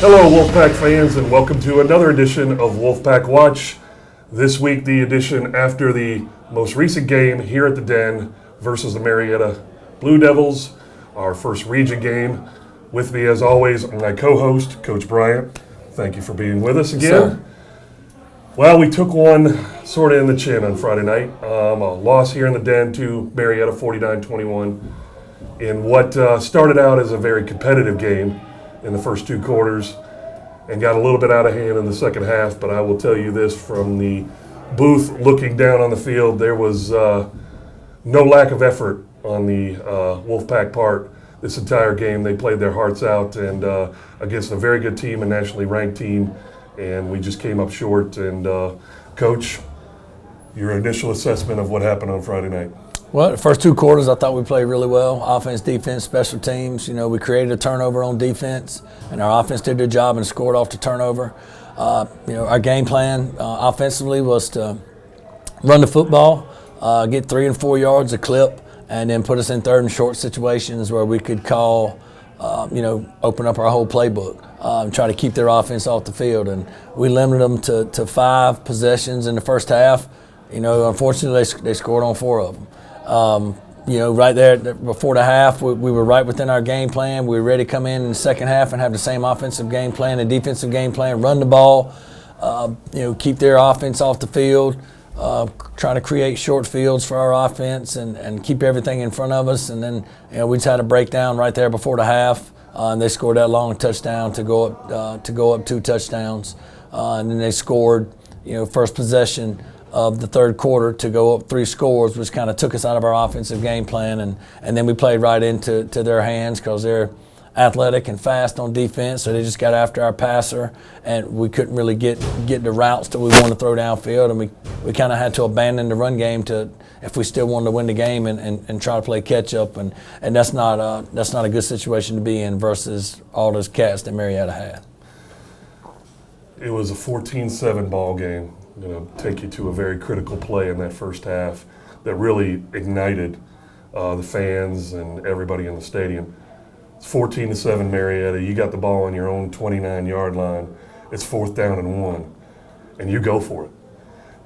Hello, Wolfpack fans, and welcome to another edition of Wolfpack Watch. This week, the edition after the most recent game here at the Den versus the Marietta Blue Devils, our first region game. With me, as always, my co-host, Coach Bryant. Thank you for being with us again. Sir. Well, we took one sort of in the chin on Friday night. A loss here in the Den to Marietta, 49-21, in what started out as a very competitive game in the first two quarters and got a little bit out of hand in the second half. But I will tell you this, from the booth looking down on the field, there was no lack of effort on the Wolfpack part this entire game. They played their hearts out and against a very good team, a nationally ranked team, and we just came up short. And Coach, your initial assessment of what happened on Friday night? Well, the first two quarters, I thought we played really well. Offense, defense, special teams. We created a turnover on defense, and our offense did their job and scored off the turnover. Our game plan offensively was to run the football, get 3 and 4 yards a clip, and then put us in third and short situations where we could call, open up our whole playbook, and try to keep their offense off the field. And we limited them to 5 possessions in the first half. Unfortunately, they scored on 4 of them. Right there before the half, we were right within our game plan. We were ready to come in the second half and have the same offensive game plan and defensive game plan, run the ball, keep their offense off the field, trying to create short fields for our offense and keep everything in front of us. And then we just had a breakdown right there before the half, and they scored that long touchdown to go up 2 touchdowns. And then they scored, first possession of the third quarter to go up 3 scores, which kind of took us out of our offensive game plan. And then we played right into their hands because they're athletic and fast on defense, so they just got after our passer, and we couldn't really get the routes that we wanted to throw downfield, and we kind of had to abandon the run game if we still wanted to win the game and try to play catch up, and that's not a good situation to be in versus all those cats that Marietta had. It was a 14-7 ball game. I'm going to take you to a very critical play in that first half that really ignited the fans and everybody in the stadium. It's 14-7 Marietta. You got the ball on your own 29-yard line. It's 4th down and 1, and you go for it.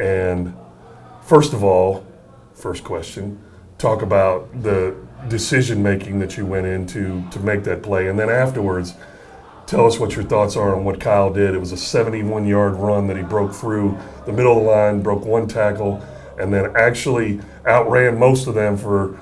And first of all, first question, talk about the decision-making that you went into to make that play. And then afterwards, tell us what your thoughts are on what Kyle did. It was a 71-yard run that he broke through the middle of the line, broke 1 tackle, and then actually outran most of them for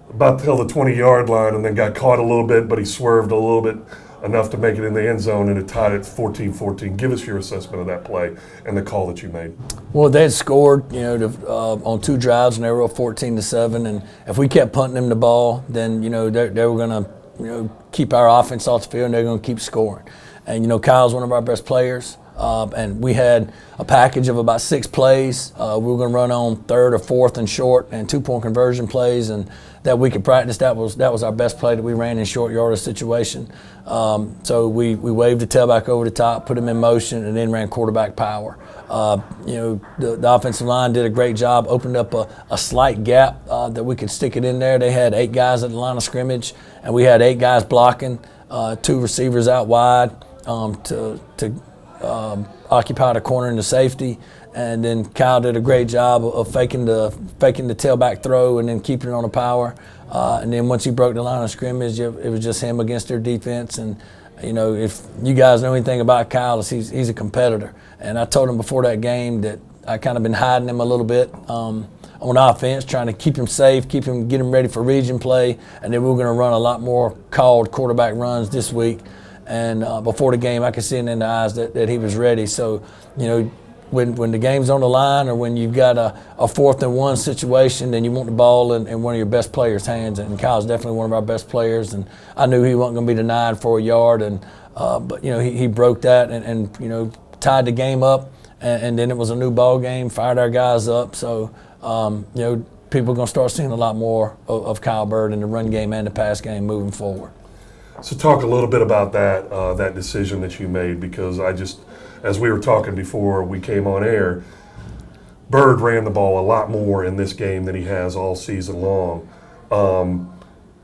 about till the 20-yard line, and then got caught a little bit, but he swerved a little bit enough to make it in the end zone, and it tied it 14-14. Give us your assessment of that play and the call that you made. Well, they had scored, on 2 drives, and they were up 14-7. And if we kept punting them the ball, then they were going to keep our offense off the field, and they're going to keep scoring. And Kyle's one of our best players, and we had a package of about 6 plays. We were going to run on 3rd or 4th and short, and 2-point conversion plays, and that we could practice. That was our best play that we ran in short yardage situation. So we waved the tailback over the top, put him in motion, and then ran quarterback power. The offensive line did a great job, opened up a slight gap that we could stick it in there. They had 8 guys at the line of scrimmage, and we had 8 guys blocking, 2 receivers out wide to occupy the corner in the safety. And then Kyle did a great job of faking the tailback throw and then keeping it on the power. And then once he broke the line of scrimmage, it was just him against their defense. And if you guys know anything about Kyle, he's a competitor. And I told him before that game that I kind of been hiding him a little bit on offense, trying to keep him safe, get him ready for region play. And then we were going to run a lot more called quarterback runs this week. And before the game, I could see it in the eyes that he was ready. So, when the game's on the line, or when you've got a 4th and 1 situation, then you want the ball in one of your best players' hands. And Kyle's definitely one of our best players. And I knew he wasn't going to be denied for a yard. And but he broke that and tied the game up. And then it was a new ball game, fired our guys up. So people are going to start seeing a lot more of Kyle Bird in the run game and the pass game moving forward. So talk a little bit about that decision that you made, because as we were talking before we came on air, Bird ran the ball a lot more in this game than he has all season long.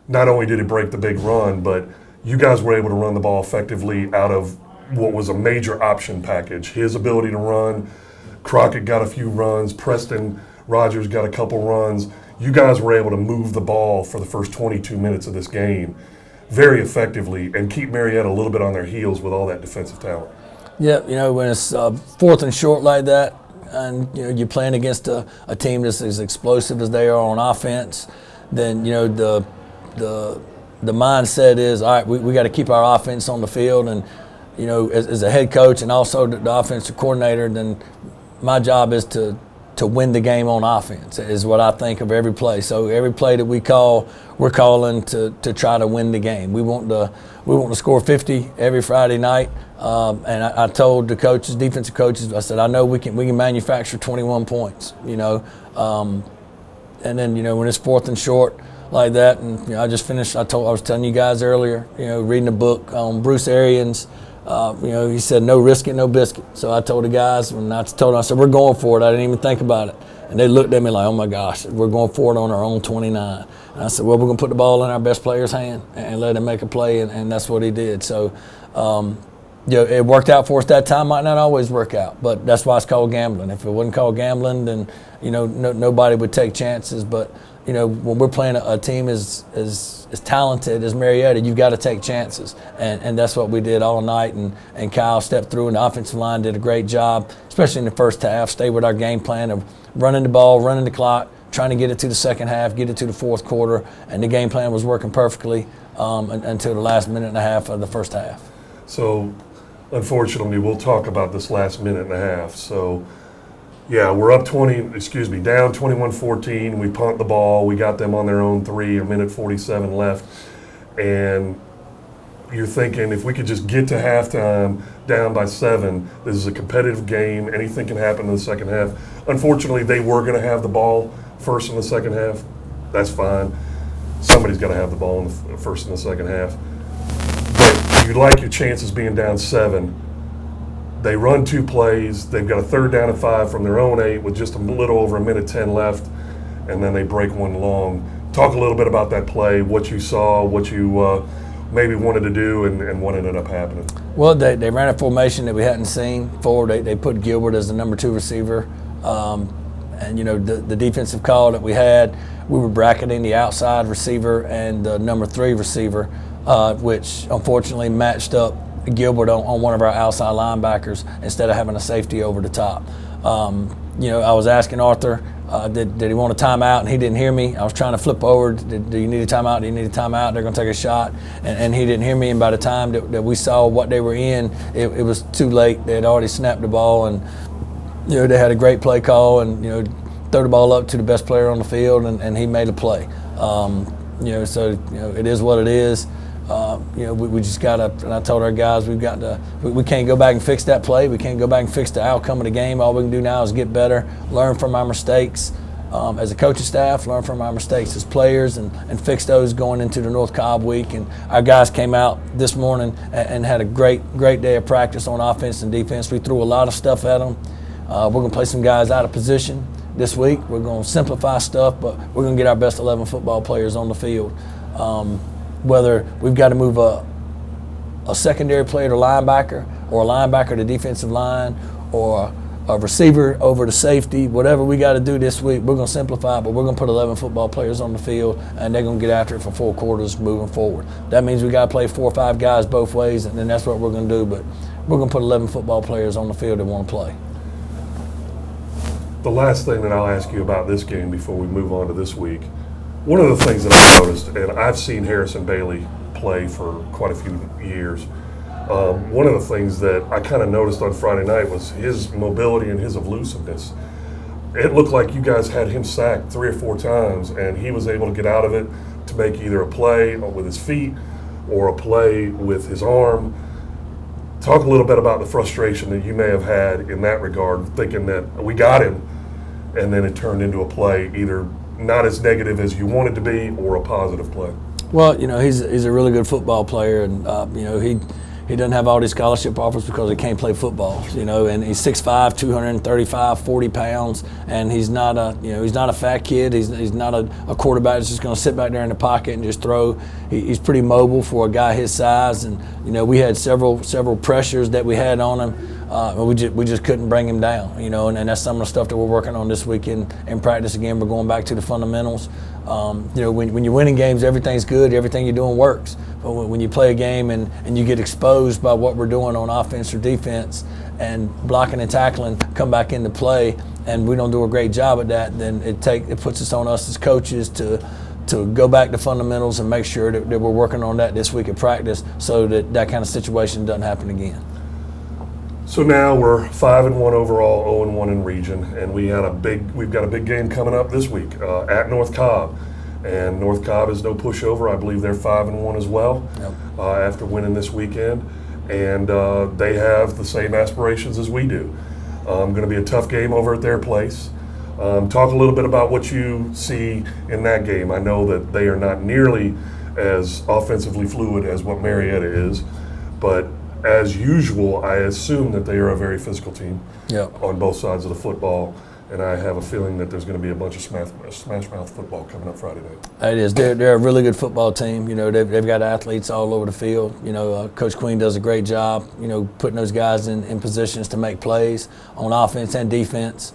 Not only did he break the big run, but you guys were able to run the ball effectively out of what was a major option package. His ability to run, Crockett got a few runs, Preston Rogers got a couple runs. You guys were able to move the ball for the first 22 minutes of this game very effectively and keep Marietta a little bit on their heels with all that defensive talent. Yeah, when it's fourth and short like that, and you're playing against a team that's as explosive as they are on offense, then the mindset is, all right, we got to keep our offense on the field. And as a head coach and also the offensive coordinator, then my job is to win the game on offense, is what I think of every play. So every play that we call, we're calling to try to win the game. We want to score 50 every Friday night. And I told the coaches, defensive coaches, I said, I know we can manufacture 21 points. And then when it's fourth and short like that, and I just finished. I was telling you guys earlier, reading a book on Bruce Arians. He said, no risk it, no biscuit. So I told the guys, I said, we're going for it. I didn't even think about it. And they looked at me like, oh my gosh, we're going for it on our own 29. And I said, well, we're going to put the ball in our best player's hand and let him make a play. And that's what he did. So, it worked out for us that time. Might not always work out, but that's why it's called gambling. If it wasn't called gambling, then, nobody would take chances. But, when we're playing a team as talented as Marietta, you've got to take chances. And that's what we did all night. And Kyle stepped through, and the offensive line did a great job, especially in the first half, stay with our game plan of running the ball, running the clock, trying to get it to the second half, get it to the fourth quarter. And the game plan was working perfectly until the last minute and a half of the first half. So, unfortunately, we'll talk about this last minute and a half. So, yeah, we're up down 21-14. We punt the ball. We got them on their own 3, a minute 47 left. And you're thinking, if we could just get to halftime down by 7, this is a competitive game. Anything can happen in the second half. Unfortunately, they were going to have the ball first in the second half. That's fine. Somebody's got to have the ball in the first and the second half. But you like your chances being down 7. They run 2 plays. They've got a 3rd down and 5 from their own 8 with just a little over a minute 10 left, and then they break one long. Talk a little bit about that play, what you saw, what you maybe wanted to do, and what ended up happening. Well, they ran a formation that we hadn't seen before. They put Gilbert as the number 2 receiver. And the defensive call that we had, we were bracketing the outside receiver and the number 3 receiver, which unfortunately matched up Gilbert on one of our outside linebackers instead of having a safety over the top. I was asking Arthur, did he want a timeout, and he didn't hear me. I was trying to flip over, do you need a timeout? Do you need a timeout? They're going to take a shot. And he didn't hear me, and by the time that we saw what they were in, it was too late. They had already snapped the ball, and they had a great play call, and throw the ball up to the best player on the field, and he made a play. So it is what it is. We just got to, and I told our guys, we can't go back and fix that play. We can't go back and fix the outcome of the game. All we can do now is get better, learn from our mistakes as a coaching staff, learn from our mistakes as players, and fix those going into the North Cobb week. And our guys came out this morning and had a great day of practice on offense and defense. We threw a lot of stuff at them. We're going to play some guys out of position this week. We're going to simplify stuff, but we're going to get our best 11 football players on the field. Whether we've got to move a secondary player to linebacker, or a linebacker to defensive line, or a receiver over to safety, whatever we got to do this week, we're going to simplify, but we're going to put 11 football players on the field, and they're going to get after it for 4 quarters moving forward. That means we got to play 4 or 5 guys both ways, and then that's what we're going to do, but we're going to put 11 football players on the field that want to play. The last thing that I'll ask you about this game before we move on to this week, one of the things that I've noticed, and I've seen Harrison Bailey play for quite a few years, one of the things that I kind of noticed on Friday night was his mobility and his elusiveness. It looked like you guys had him sacked 3 or 4 times, and he was able to get out of it to make either a play with his feet or a play with his arm. Talk a little bit about the frustration that you may have had in that regard, thinking that we got him, and then it turned into a play either not as negative as you wanted to be or a positive play. Well, he's a really good football player, and he doesn't have all these scholarship offers because he can't play football, and he's 6'5", 235, 40 pounds, and he's not a fat kid. He's not a quarterback that's just going to sit back there in the pocket and just throw. He's pretty mobile for a guy his size, and we had several pressures that we had on him. We just couldn't bring him down, and that's some of the stuff that we're working on this weekend in practice. Again, we're going back to the fundamentals. When you're winning games, everything's good, everything you're doing works. But when you play a game and you get exposed by what we're doing on offense or defense, and blocking and tackling come back into play, and we don't do a great job at that, then it puts us on us as coaches to go back to fundamentals and make sure that we're working on that this week at practice, so that kind of situation doesn't happen again. So now we're 5-1 overall, 0-1 in region, and we've got a big game coming up this week at North Cobb, and North Cobb is no pushover. I believe they're 5-1 as well. Yep. After winning this weekend, and they have the same aspirations as we do. Going to be a tough game over at their place. Talk a little bit about what you see in that game. I know that they are not nearly as offensively fluid as what Marietta is, but as usual, I assume that they are a very physical team. Yep. On both sides of the football, and I have a feeling that there's going to be a bunch of smash mouth football coming up Friday night. It is. They're a really good football team. They've got athletes all over the field. Coach Queen does a great job, putting those guys in positions to make plays on offense and defense.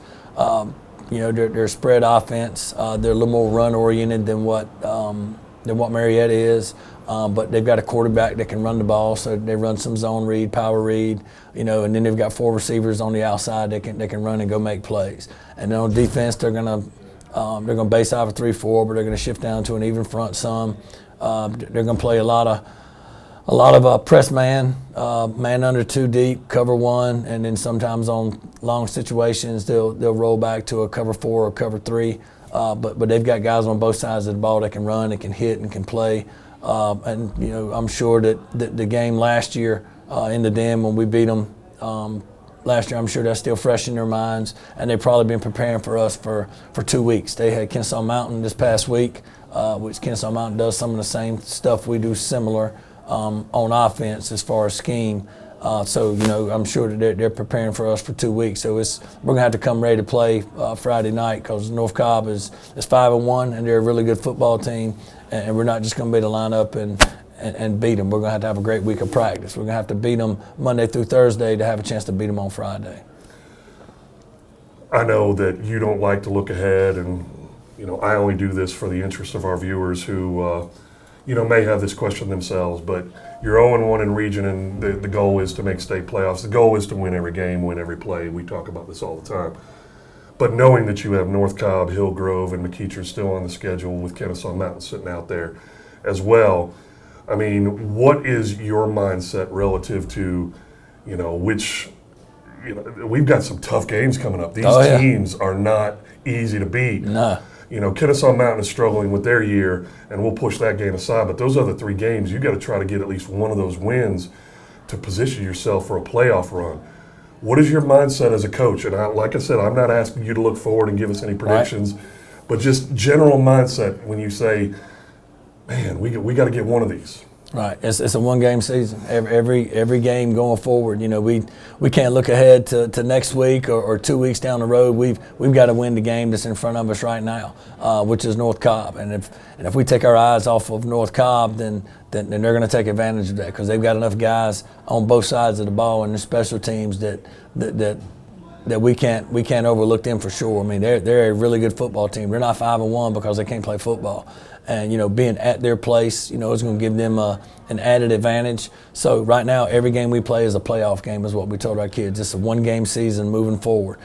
They're a spread offense. They're a little more run oriented than what Marietta is. But they've got a quarterback that can run the ball, so they run some zone read, power read, and then they've got 4 receivers on the outside that can run and go make plays. And then on defense, they're gonna base out of 3-4, but they're gonna shift down to an even front some. They're gonna play a lot of press man under 2 deep, cover 1, and then sometimes on long situations they'll roll back to a cover 4 or cover 3. But they've got guys on both sides of the ball that can run, that can hit, and can play. I'm sure that the game last year in the Den when we beat them last year, I'm sure that's still fresh in their minds, and they've probably been preparing for us for 2 weeks. They had Kennesaw Mountain this past week, which Kennesaw Mountain does some of the same stuff we do similar on offense as far as scheme. So I'm sure that they're preparing for us for 2 weeks. So we're gonna have to come ready to play Friday night, because North Cobb is 5-1, and they're a really good football team. And we're not just going to be able to line up and beat them. We're going to have a great week of practice. We're going to have to beat them Monday through Thursday to have a chance to beat them on Friday. I know that you don't like to look ahead, and I only do this for the interest of our viewers who may have this question themselves. But you're 0-1 in region, and the goal is to make state playoffs. The goal is to win every game, win every play. We talk about this all the time. But knowing that you have North Cobb, Hillgrove, and McEacher still on the schedule, with Kennesaw Mountain sitting out there as well, I mean, what is your mindset relative to, we've got some tough games coming up. These teams are not easy to beat. No. Kennesaw Mountain is struggling with their year, and we'll push that game aside. But those other 3 games, you got to try to get at least one of those wins to position yourself for a playoff run. What is your mindset as a coach? And like I said, I'm not asking you to look forward and give us any predictions, right, but just general mindset when you say, man, we got to get one of these. Right. It's a 1-game season. Every game going forward. We can't look ahead to next week or 2 weeks down the road. We've got to win the game that's in front of us right now, which is North Cobb. And if we take our eyes off of North Cobb, then they're going to take advantage of that, because they've got enough guys on both sides of the ball and the special teams that we can't overlook them for sure. I mean, they're a really good football team. They're not 5-1 because they can't play football. And, being at their place, is going to give them an added advantage. So right now, every game we play is a playoff game, is what we told our kids. It's a 1-game season moving forward.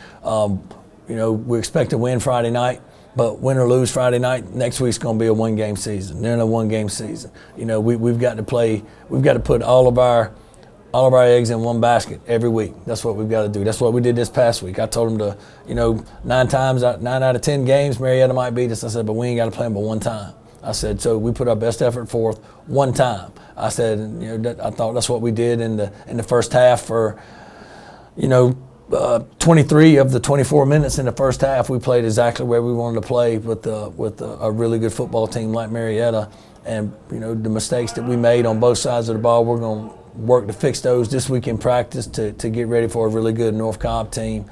We expect to win Friday night, but win or lose Friday night, next week's going to be a 1-game season. They're in a 1-game season. We've got to put all of our eggs in one basket every week. That's what we've got to do. That's what we did this past week. I told them to, 9 out of 10 games, Marietta might beat us. I said, but we ain't got to play them but 1 time. I said, so we put our best effort forth 1 time. I said, I thought that's what we did in the first half for, 23 of the 24 minutes in the first half. We played exactly where we wanted to play with a really good football team like Marietta. And the mistakes that we made on both sides of the ball, we're going work to fix those this week in practice to get ready for a really good North Cobb team.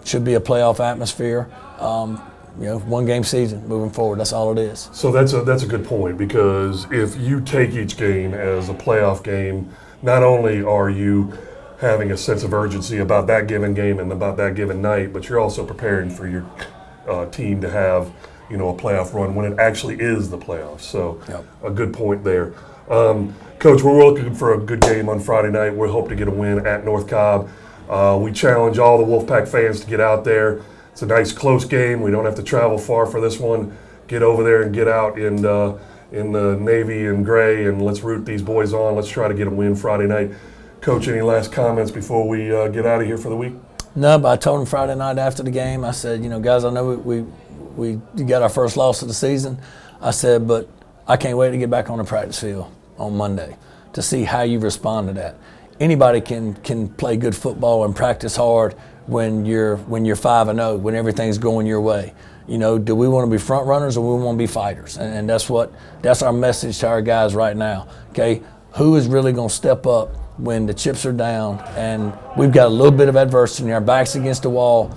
Should be a playoff atmosphere. One game season moving forward. That's all it is. So that's a good point, because if you take each game as a playoff game, not only are you having a sense of urgency about that given game and about that given night, but you're also preparing for your team to have a playoff run when it actually is the playoffs. So a good point there. Coach, we're looking for a good game on Friday night. We hope to get a win at North Cobb. We challenge all the Wolfpack fans to get out there. It's a nice close game. We don't have to travel far for this one. Get over there and get out in the navy and gray, and let's root these boys on. Let's try to get a win Friday night. Coach, any last comments before we get out of here for the week? No, but I told them Friday night after the game, I said, guys, I know we got our first loss of the season. I said, but I can't wait to get back on the practice field on Monday to see how you respond to that. Anybody can play good football and practice hard when you're 5-0, when everything's going your way. Do we want to be front runners, or we want to be fighters? And that's our message to our guys right now. Okay, who is really going to step up when the chips are down and we've got a little bit of adversity and our backs against the wall?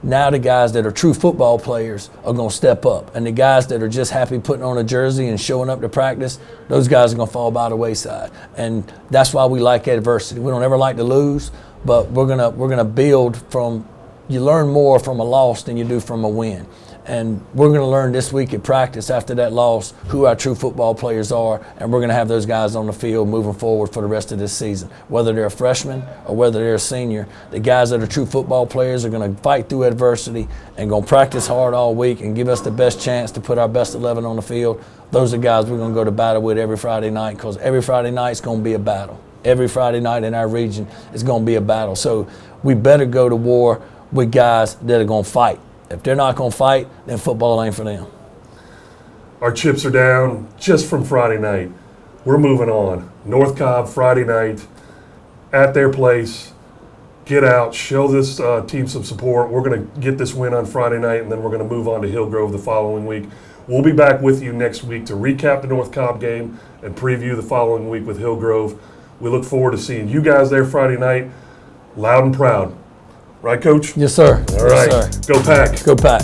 Now the guys that are true football players are going to step up, and the guys that are just happy putting on a jersey and showing up to practice, those guys are going to fall by the wayside. And that's why we like adversity. We don't ever like to lose, but we're gonna build from. You learn more from a loss than you do from a win. And we're going to learn this week at practice after that loss who our true football players are, and we're going to have those guys on the field moving forward for the rest of this season. Whether they're a freshman or whether they're a senior, the guys that are true football players are going to fight through adversity and going to practice hard all week and give us the best chance to put our best 11 on the field. Those are guys we're going to go to battle with every Friday night, because every Friday night is going to be a battle. Every Friday night in our region is going to be a battle. So we better go to war with guys that are going to fight. If they're not going to fight, then football ain't for them. Our chips are down just from Friday night. We're moving on. North Cobb, Friday night, at their place. Get out, show this team some support. We're going to get this win on Friday night, and then we're going to move on to Hillgrove the following week. We'll be back with you next week to recap the North Cobb game and preview the following week with Hillgrove. We look forward to seeing you guys there Friday night, loud and proud. Right, Coach? Yes, sir. All right. Yes, sir. Go Pack. Go Pack.